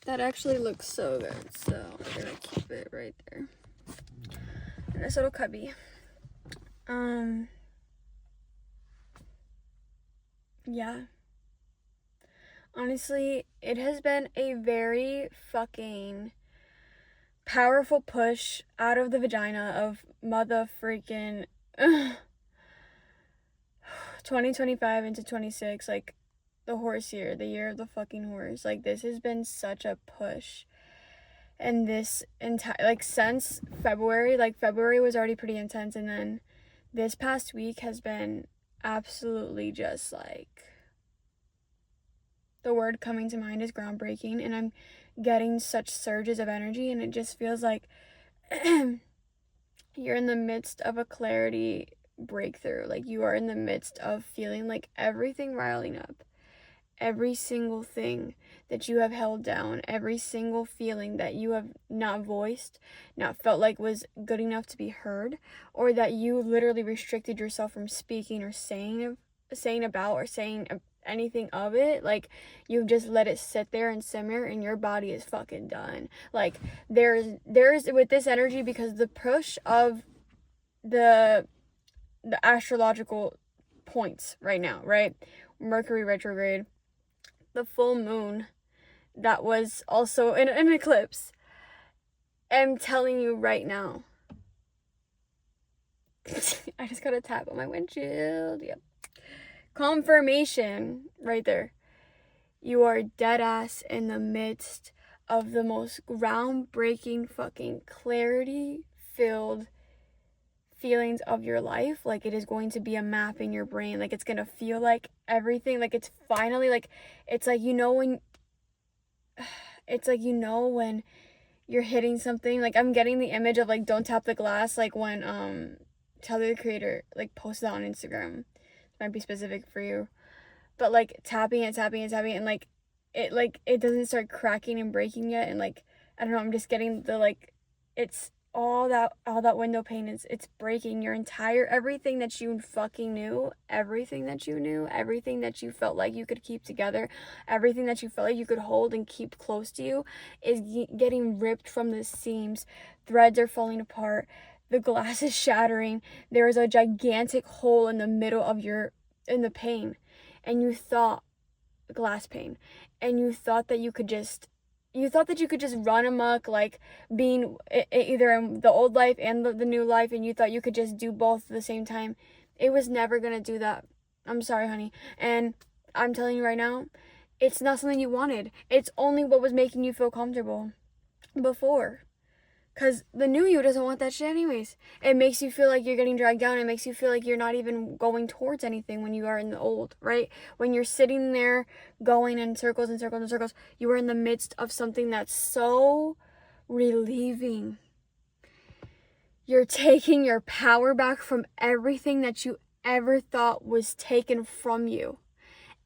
That actually looks so good, so I'm gonna keep it right there in this little cubby. Yeah. Honestly, it has been a very fucking powerful push out of the vagina of mother freaking 2025 into 26, like the horse year, the year of the fucking horse. Like, this has been such a push. And this entire, like, since February, like, February was already pretty intense, and then this past week has been absolutely just, like, the word coming to mind is groundbreaking, and I'm getting such surges of energy, and it just feels like you're in the midst of a clarity breakthrough. Like, you are in the midst of feeling like everything riling up, every single thing that you have held down, every single feeling that you have not voiced, not felt like was good enough to be heard, or that you literally restricted yourself from speaking or saying about or saying anything of it. Like, you've just let it sit there and simmer, and your body is fucking done. Like, there's with this energy, because the push of the astrological points right now, right? Mercury retrograde, the full moon that was also in an eclipse. I'm telling you right now. I just got a tap on my windshield. Yep. Confirmation right there. You are dead ass in the midst of the most groundbreaking fucking clarity filled feelings of your life. Like, it is going to be a map in your brain. Like, it's gonna feel like everything, like it's finally, like, it's like, you know, when you're hitting something. Like, I'm getting the image of, like, don't tap the glass, like when Tyler, the Creator, like, posted on Instagram. It might be specific for you, but like tapping and like it doesn't start cracking and breaking yet, and like, I don't know, I'm just getting the, like, it's all that window pane is, it's breaking your entire, everything that you fucking knew, everything that you felt like you could keep together, everything that you felt like you could hold and keep close to you is getting ripped from the seams. Threads are falling apart, the glass is shattering, there is a gigantic hole in the middle of in the pane, and you thought, glass pane, and you thought that you could just run amok, like, being either in the old life and the new life, and you thought you could just do both at the same time. It was never gonna do that. I'm sorry, honey. And I'm telling you right now, it's not something you wanted. It's only what was making you feel comfortable before. Because the new you doesn't want that shit anyways. It makes you feel like you're getting dragged down. It makes you feel like you're not even going towards anything when you are in the old, right? When you're sitting there going in circles and circles and circles, you are in the midst of something that's so relieving. You're taking your power back from everything that you ever thought was taken from you.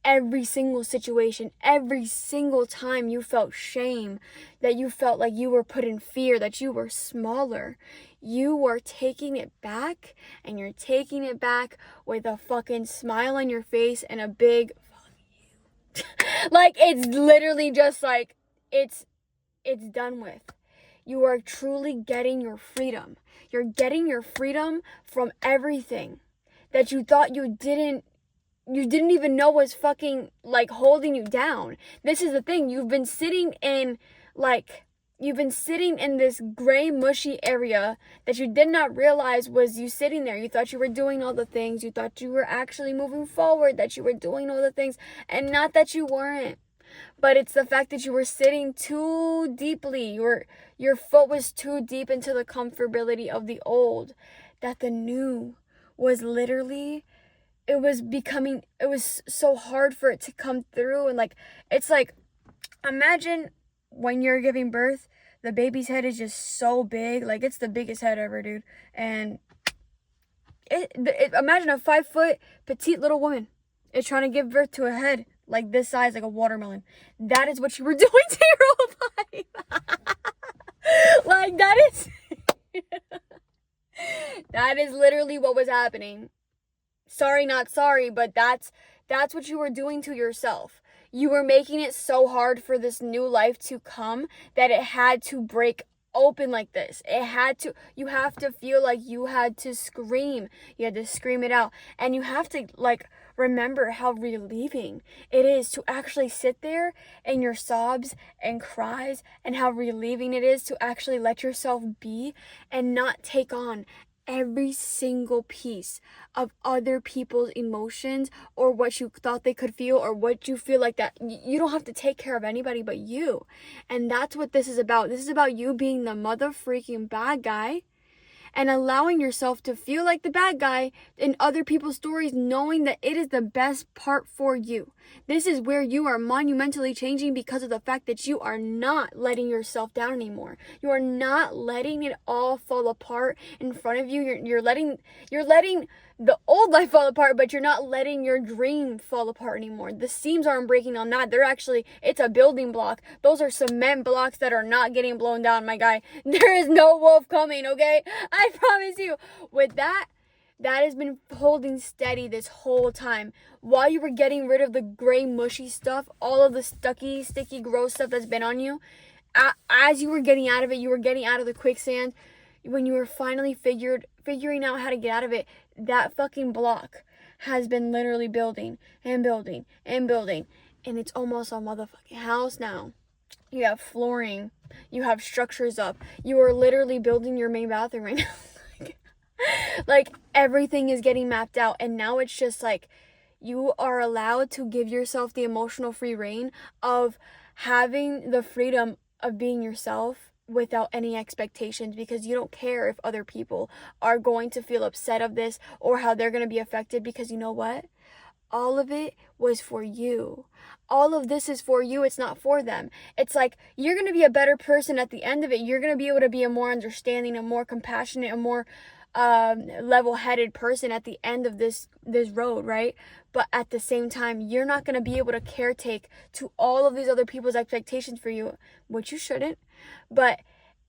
Every single situation, every single time you felt shame, that you felt like you were put in fear, that you were smaller, you were taking it back, and you're taking it back with a fucking smile on your face and a big fuck you. Like, it's literally just like, it's done with. You are truly getting your freedom. You're getting your freedom from everything that you thought you didn't even know was fucking, like, holding you down. This is the thing. You've been sitting in this gray, mushy area that you did not realize was you sitting there. You thought you were doing all the things. You thought you were actually moving forward, that you were doing all the things, and not that you weren't. But it's the fact that you were sitting too deeply. Your foot was too deep into the comfortability of the old, that the new was literally, it was so hard for it to come through. And like, it's like, imagine when you're giving birth, the baby's head is just so big, like, it's the biggest head ever, dude. And imagine a 5-foot petite little woman is trying to give birth to a head like this size, like a watermelon. That is what you were doing to your whole life. Like, that is literally what was happening. Sorry, not sorry, but that's what you were doing to yourself. You were making it so hard for this new life to come that it had to break open like this. You have to feel like you had to scream. You had to scream it out. And you have to like remember how relieving it is to actually sit there in your sobs and cries, and how relieving it is to actually let yourself be and not take on every single piece of other people's emotions, or what you thought they could feel, or what you feel like that you don't have to take care of anybody but you. And that's what this is about. This is about you being the mother freaking bad guy and allowing yourself to feel like the bad guy in other people's stories, knowing that it is the best part for you. This is where you are monumentally changing, because of the fact that you are not letting yourself down anymore. You are not letting it all fall apart in front of you. You're letting the old life fall apart, but you're not letting your dream fall apart anymore. The seams aren't breaking on that. It's a building block. Those are cement blocks that are not getting blown down, my guy. There is no wolf coming, okay? I promise you. With that has been holding steady this whole time. While you were getting rid of the gray, mushy stuff, all of the sticky, gross stuff that's been on you, as you were getting out of it, you were getting out of the quicksand. When you were finally figuring out how to get out of it, that fucking block has been literally building and building and building. And it's almost a motherfucking house now. You have flooring. You have structures up. You are literally building your main bathroom right now. Like, everything is getting mapped out. And now it's just like, you are allowed to give yourself the emotional free reign of having the freedom of being yourself without any expectations, because you don't care if other people are going to feel upset of this or how they're going to be affected, because you know what? All of it was for you. All of this is for you. It's not for them. It's like, you're going to be a better person at the end of it. You're going to be able to be a more understanding, a more compassionate, a more level-headed person at the end of this road, right? But at the same time, you're not going to be able to caretake to all of these other people's expectations for you, which you shouldn't. But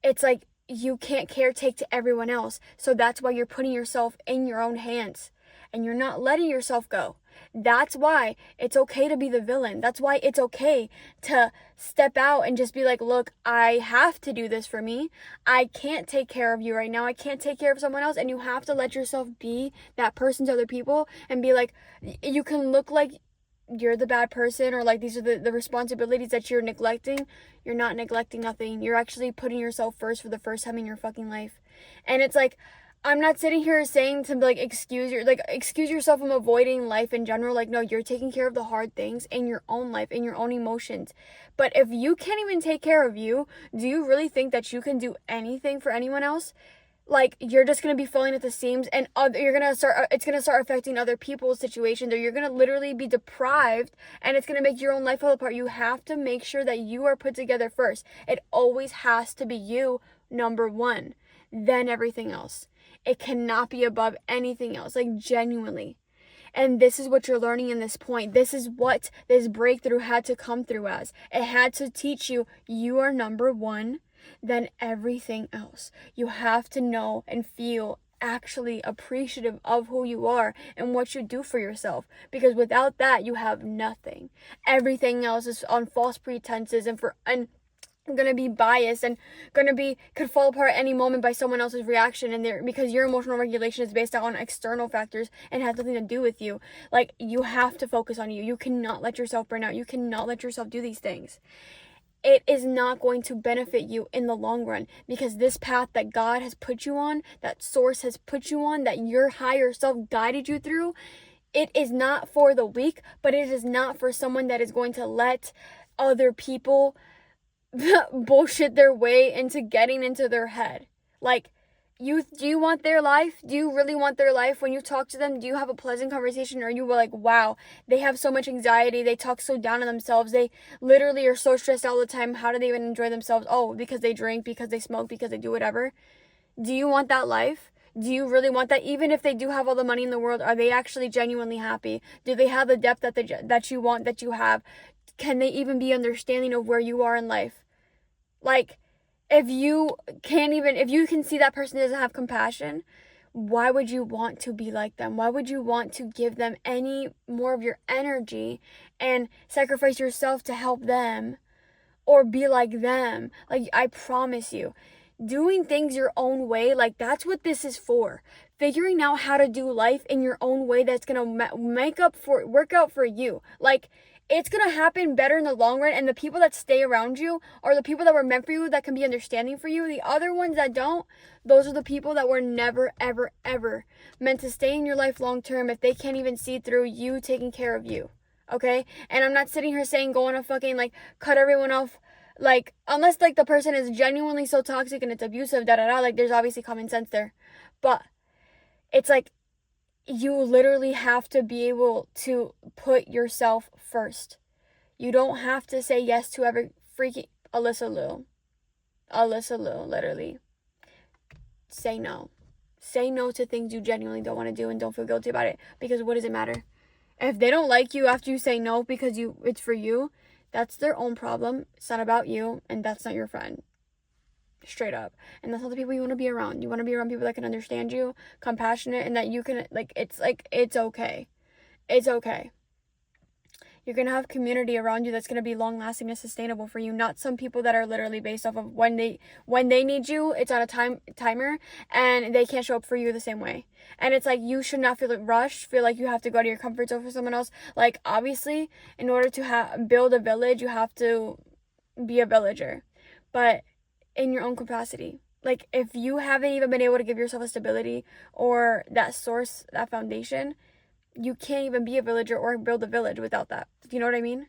it's like, you can't caretake to everyone else. So that's why you're putting yourself in your own hands, and you're not letting yourself go. That's why it's okay to be the villain. That's why it's okay to step out and just be like, look, I have to do this for me. I can't take care of you right now. I can't take care of someone else. And you have to let yourself be that person to other people, and be like, you can look like you're the bad person, or like these are the responsibilities that you're neglecting. You're not neglecting nothing. You're actually putting yourself first for the first time in your fucking life. And it's like, I'm not sitting here saying to like excuse yourself from avoiding life in general. Like, no, you're taking care of the hard things in your own life, in your own emotions. But if you can't even take care of you, do you really think that you can do anything for anyone else? Like, you're just going to be filling at the seams, and it's going to start affecting other people's situations, or you're going to literally be deprived, and it's going to make your own life fall apart. You have to make sure that you are put together first. It always has to be you, number one, then everything else. It cannot be above anything else, like, genuinely. And this is what you're learning in this point. This is what this breakthrough had to come through as. It had to teach you, you are number one, then everything else. You have to know and feel actually appreciative of who you are and what you do for yourself, because without that, you have nothing. Everything else is on false pretenses and gonna be biased and could fall apart at any moment by someone else's reaction, and because your emotional regulation is based on external factors and has nothing to do with you. Like, you have to focus on you. You cannot let yourself burn out. You cannot let yourself do these things. It is not going to benefit you in the long run, because this path that God has put you on, that source has put you on, that your higher self guided you through, it is not for the weak, but it is not for someone that is going to let other people bullshit their way into getting into their head. Like, do you want their life? Do you really want their life? When you talk to them, do you have a pleasant conversation, or are you like, wow, they have so much anxiety, they talk so down on themselves, they literally are so stressed all the time, how do they even enjoy themselves? Oh, because they drink, because they smoke, because they do whatever. Do you want that life? Do you really want that? Even if they do have all the money in the world, are they actually genuinely happy? Do they have the depth that you want, that you have? Can they even be understanding of where you are in life? Like, if you can see that person doesn't have compassion, why would you want to be like them? Why would you want to give them any more of your energy and sacrifice yourself to help them or be like them? Like, I promise you, doing things your own way, like, that's what this is for. Figuring out how to do life in your own way that's gonna work out for you. Like, it's gonna happen better in the long run, and the people that stay around you are the people that were meant for you, that can be understanding for you. The other ones that don't, those are the people that were never, ever, ever meant to stay in your life long term if they can't even see through you taking care of you. Okay? And I'm not sitting here saying go on a fucking, like, cut everyone off, like, unless, like, the person is genuinely so toxic and it's abusive, like, there's obviously common sense there. But it's like, you literally have to be able to put yourself first. You don't have to say yes to every freaking Alyssa Liu, literally. Say no. Say no to things you genuinely don't want to do, and don't feel guilty about it, because what does it matter? If they don't like you after you say no because it's for you, that's their own problem. It's not about you, and that's not your friend. Straight up. And that's not the people you want to be around. You want to be around people that can understand you, compassionate, and that you can, it's okay. It's okay. You're going to have community around you that's going to be long-lasting and sustainable for you, not some people that are literally based off of when they need you, it's on a timer, and they can't show up for you the same way. And it's like, you should not feel rushed, feel like you have to go to your comfort zone for someone else. Like, obviously, in order to build a village, you have to be a villager. But in your own capacity. Like, if you haven't even been able to give yourself a stability or that source, that foundation, you can't even be a villager or build a village without that. Do you know what I mean?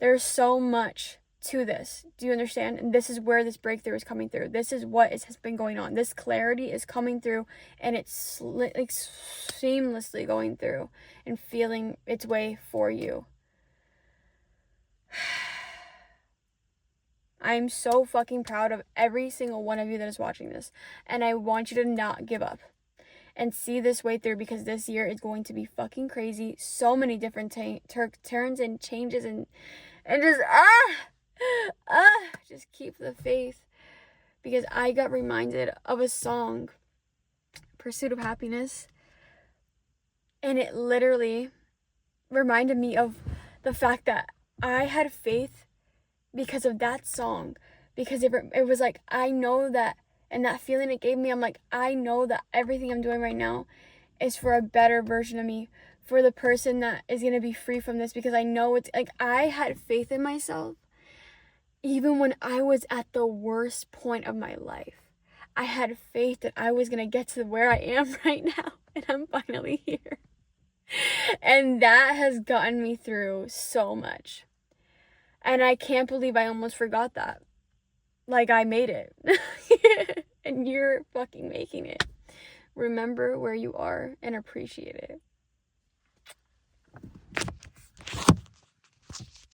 There's so much to this. Do you understand? And this is where this breakthrough is coming through. This is what has been going on. This clarity is coming through, and it's like seamlessly going through and feeling its way for you. I'm so fucking proud of every single one of you that is watching this. And I want you to not give up and see this way through, because this year is going to be fucking crazy. So many different turns and changes, and just keep the faith. Because I got reminded of a song, Pursuit of Happiness. And it literally reminded me of the fact that I had faith because of that song, because it was like, I know that, and that feeling it gave me, I'm like, I know that everything I'm doing right now is for a better version of me, for the person that is going to be free from this, because I know it's like, I had faith in myself even when I was at the worst point of my life. I had faith that I was going to get to where I am right now, and I'm finally here. And that has gotten me through so much. And I can't believe I almost forgot that. Like, I made it. And you're fucking making it. Remember where you are and appreciate it.